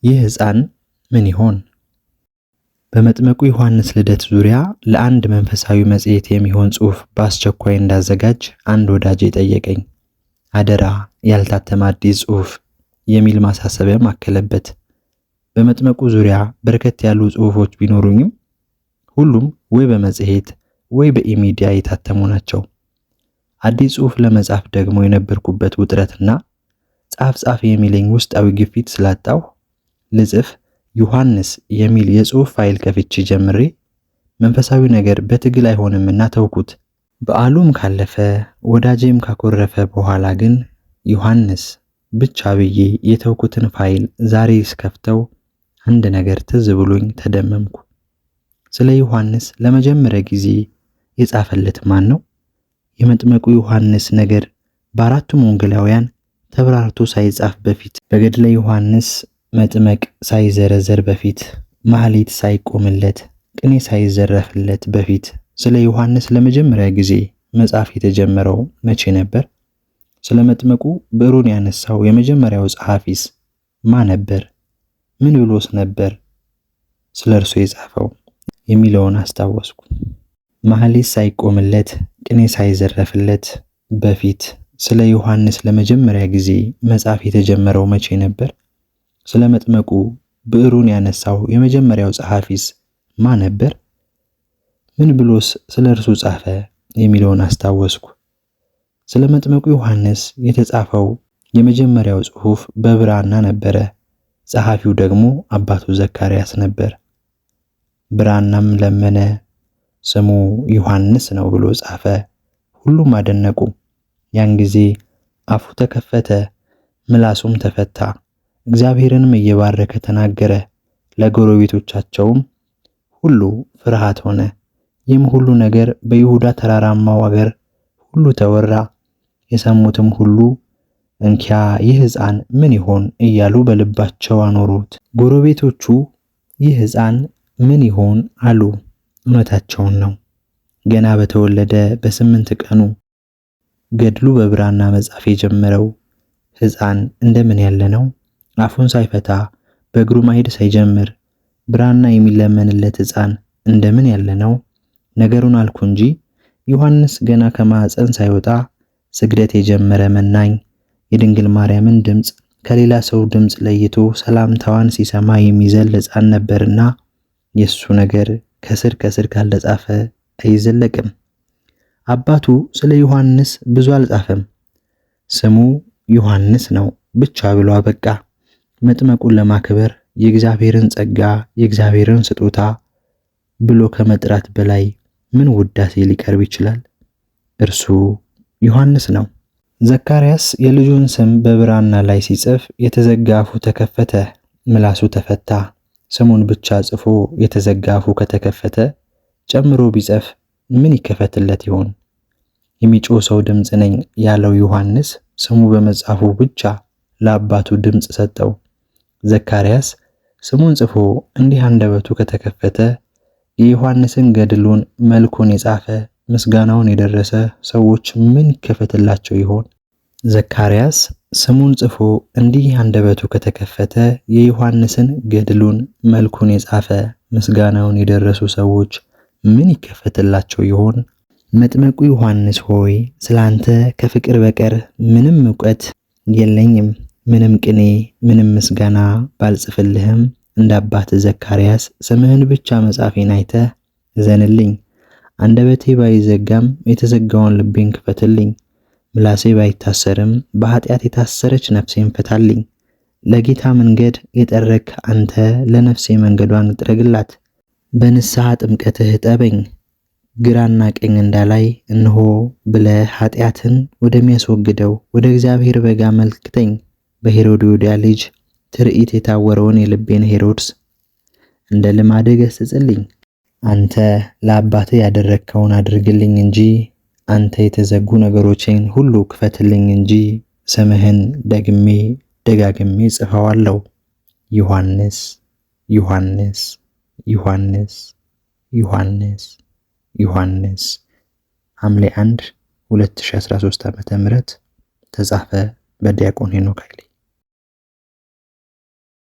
ይህ ሕፃን ምን ይሆን? በመጥምቁ ዮሐንስ ልደት ዙሪያ ለአንድ መንፈሳዊ መጽሔት የሚሆን ጽሑፍ በአስቸኳይ እንዳዘጋጅ አንድ ወዳጄ ጠየቀኝ። አደራ ያልታተመ አዲስ ጽሑፍ የሚል ማሳሰቢያም አከለበት። በመጥምቁ ዙሪያ በርከት ያሉ ጽሑፎች ቢኖሩኝም ሁሉም ወይ በመጽሔት ወይ በኢሚዲያ የታተሙ ናቸው። አዲስ ጽሑፍ ለመጻፍ ደግሞ የነበርኩበት ውጥረትና ጻፍ የሚለኝ ውስጣዊ ግፊት ስላጣሁ ልጽፍ ዮሐንስ የሚል የጽሑፍ ፋይል ከፍቼ ጀምሬ መንፈሳዊ ነገር በትግል አይሆንምና ተውኩት። በዓሉም ካለፈ ወዳጄም ካኮረፈ በኋላ ግን ዮሐንስ ብቻ ብዬ የተውኩትን ፋይል ዛሬ ስከፍተው አንድ ነገር ትዝ ብሎኝ ተደመምኩ። ስለ ዮሐንስ ለመጀመሪያ ጊዜ የጻፈለት ማን ነው? የመጥምቁ ዮሐንስ ነገር በአራቱም ወንጌላውያን ተብራርቶ ሳይጻፍ በፊት፣ በገድለ ዮሐንስ መጥምቅ ሳይዘረዘር በፊት፣ ማህሌት ሳይቆምለት፣ ቅኔ ሳይዘረፍለት በፊት ስለ ዮሐንስ ለመጀመሪያ ጊዜ መጻፍ የተጀመረው መቼ ነበር? ስለ መጥምቁ ብዕሩን ያነሳው የመጀመሪያው ጸሐፊስ ማን ነበር? ምን ብሎስ ነበር ስለ እርሱ የጻፈው የሚለውን አስታወስኩ። ማህሌት ሳይቆምለት፣ ቅኔ ሳይዘረፍለት በፊት ስለ ዮሐንስ ለመጀመሪያ ጊዜ መጻፍ የተጀመረው መቼ ነበር? ስለ መጥምቁ ብዕሩን ያነሳው የመጀመሪያው ጸሐፊስ ማን ነበር? ምን ብሎስ ስለ እርሱ ጻፈ የሚለውን አስታወስኩ። ስለ መጥምቁ ዮሐንስ የተጻፈው የመጀመሪያው ጽሑፍ በብራና ነበረ። ጸሐፊው ደግሞ አባቱ ዘካርያስ ነበር። ብራናም ለመነ፣ ስሙ ዮሐንስ ነው ብሎ ጻፈ። ሁሉም አደነቁ። ያን ጊዜ አፉ ተከፈተ፣ ምላሱም ተፈታ። እግዚአብሔርንም እየባረከ ተናገረ። ለጎረቤቶቻቸውም ሁሉ ፍርሃት ሆነ። ይህም ሁሉ ነገር በይሁዳ ተራራማው አገር ሁሉ ተወራ። የሰሙትም ሁሉ እንኪያ ይህ ሕፃን ምን ይሆን እያሉ በልባቸው አኖሩት። ጎረቤቶቹ ይህ ሕፃን ምን ይሆን አሉ። እውነታቸውን ነው። ገና በተወለደ በ8 ቀኑ ገድሉ በብራና መጻፍ የጀመረው ሕፃን እንደምን ያለ ነው? አፉን ሳይፈታ በእግሩ ማሄድ ሳይጀምር ብራና የሚለመንለት ሕፃን እንደምን ያለ ነው? ነገሩን አልኩ እንጂ ዮሐንስ ገና ከማኅፀን ሳይወጣ ስግደት የጀመረ መናኝ፣ የድንግል ማርያምን ድምፅ ከሌላ ሰው ድምፅ ለይቶ ሰላምታዋን ሲሰማ የሚዘል ሕፃን ነበርና የሱ ነገር ከስር ካልተጻፈ አይዘለቅም። አባቱ ስለ ዮሐንስ ብዙ አልጻፈም። ስሙ ዮሐንስ ነው ብቻ ብሎ አበቃ። መጥምቁን ለማክበር የእግዚአብሔርን ጸጋ የእግዚአብሔርን ስጦታ ብሎ ከመጥራት በላይ ምን ውዳሴ ሊቀርብ ይችላል? እርሱ ዮሐንስ ነው። ዘካርያስ የልጁን ስም በብራና ላይ ሲጽፍ የተዘጋ አፉ ተከፈተ፣ ምላሱ ተፈታ። ስሙን ብቻ ጽፎ የተዘጋ አፉ ከተከፈተ ጨምሮ ቢጽፍ ምን ይከፈትለት ይሆን? የሚጮህ ሰው ድምፅ ነኝ ያለው ዮሐንስ ስሙ በመጻፉ ብቻ ለአባቱ ድምፅ ሰጠው። ዘካርያስ ስሙን ጽፎ እንዲህ አንደበቱ ከተከፈተ የዮሐንስን ገድሉን መልኩን የጻፈ ምስጋናውን የደረሰ ሰዎች ምን ይከፈትላቸው ይሆን? ዘካርያስ ስሙን ጽፎ እንዲህ አንደበቱ ከተከፈተ የዮሐንስን ገድሉን መልኩን የጻፈ ምስጋናውን የደረሱ ሰዎች ምን ይከፈትላቸው ይሆን? መጥምቁ ዮሐንስ ሆይ ስላንተ ከፍቅር በቀር ምንም ዕውቀት የለኝም። ምንም ቅኔ ምንም ምስጋና ባልጽፍልህም እንደ አባት ዘካርያስ ስምህን ብቻ መጻፌን አይተህ እዘንልኝ። አንደበቴ ባይዘጋም የተዘጋውን ልቤን ክፈትልኝ። ምላሴ ባይታሰርም በኃጢአት የታሰረች ነፍሴን ፍታልኝ። ለጌታ መንገድ የጠረክ አንተ ለነፍሴ መንገዷን ጥረግላት። በንስሐ ጥምቀትህ እጠበኝ። ግራና ቀኝ እንዳላይ እንሆ ብለህ ኃጢአትን ወደሚያስወግደው ወደ እግዚአብሔር በግ አመልክተኝ። በሄሮድዮዳ ልጅ ትርኢት የታወረውን የልቤን ሄሮድስ እንደ ልማድህ ገስጽልኝ። አንተ ለአባትህ ያደረግከውን አድርግልኝ እንጂ አንተ የተዘጉ ነገሮችን ሁሉ ክፈትልኝ እንጂ ስምህን ደግሜ ደጋግሜ ጽፈዋለሁ። ዮሐንስ ዮሐንስ ዮሐንስ ዮሐንስ ዮሐንስ ሐምሌ 1 2013 ዓ.ም ተጻፈ በዲያቆን ሄኖክ ኃይሌ።